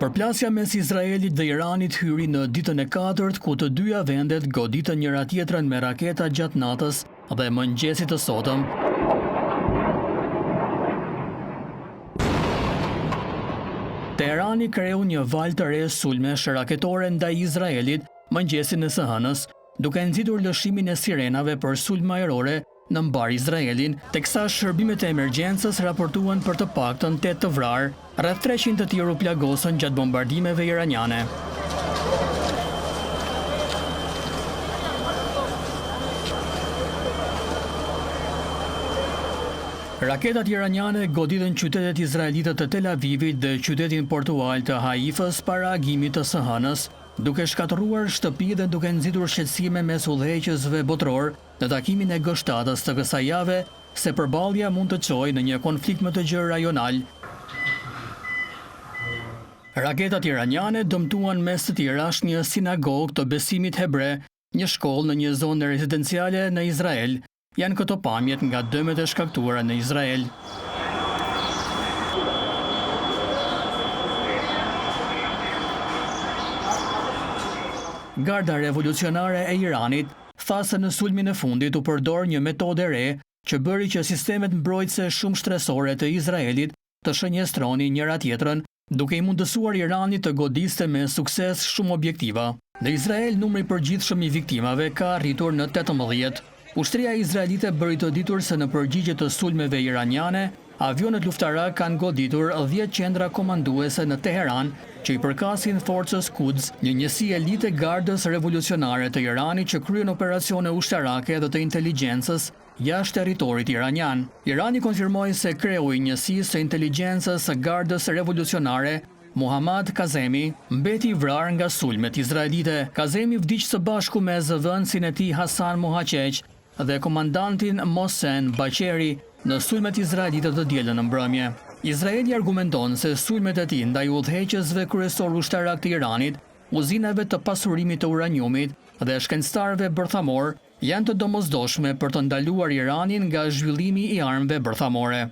Përplasja mes Izraelit dhe Iranit hyri në ditën e 4, ku të dyja vendet goditën njëra tjetrën me raketa gjatë natës dhe mëngjesit të sotëm. Teherani kreu një valë të re sulmesh raketore ndaj Izraelit mëngjesin e së hënës, duke nxitur lëshimin e sirenave për sulm ajrore në mbar Izraelin, teksa shërbimet e emergjencës raportuan për të paktën 8 të vrarë, rreth 300 të tjerë u plagosën gjatë bombardimeve iraniane. Raketat iraniane goditën qytetet izraelite të Tel Avivit dhe qytetin portual të Haifës para agimit të së hënës, duke shkatëruar shtëpi dhe duke nxitur shqetësime mes udhëheqësve botror në takimin e G7-s të kësaj jave se përballja mund të çojë në një konflikt më të gjerë rajonal. Raketat iraniane dëmtuan mes të tjerash një sinagogë të besimit hebre, një shkollë në një zonë rezidenciale në Izrael. Janë këto pamjet nga dëmet e shkaktuara në Izrael. Garda revolucionare e Iranit tha se në sulmin e fundit u përdor një metodë re që bëri që sistemet mbrojtëse shumë shtresore të Izraelit të shënjestroni njëra tjetrën, duke i mundësuar Iranit të godiste me sukses shumë objektiva. Në Izrael, numri i përgjithshëm i viktimave ka arritur në 18. Ushtria izraelite bëri të ditur se në përgjigje të sulmeve iraniane, avionet luftarak kanë goditur 10 qendra komanduese në Teheran, që i përkasin forcës Quds, një njësi elite gardës revolucionare të Iranit që kryen operacione ushtarake dhe të inteligjencës jashtë territorit iranian. Irani konfirmoi se kreu i njësisë së inteligjencës së gardës revolucionare Muhammad Kazemi mbeti i vrarë nga sulmet izraelite. Kazemi vdiq së bashku me zëvendësin e tij Hasan Mohaçeq dhe komandantin Mohsen Baqeri në sulmet izraelite të dielën në mbrëmje. Izraeli argumenton se sulmet e tij ndaj udhëheqësve kryesor ushtarak të Iranit, uzinave të pasurimit të uraniumit dhe shkencëtarëve bërthamor janë të domosdoshme për të ndaluar Iranin nga zhvillimi i armëve bërthamore.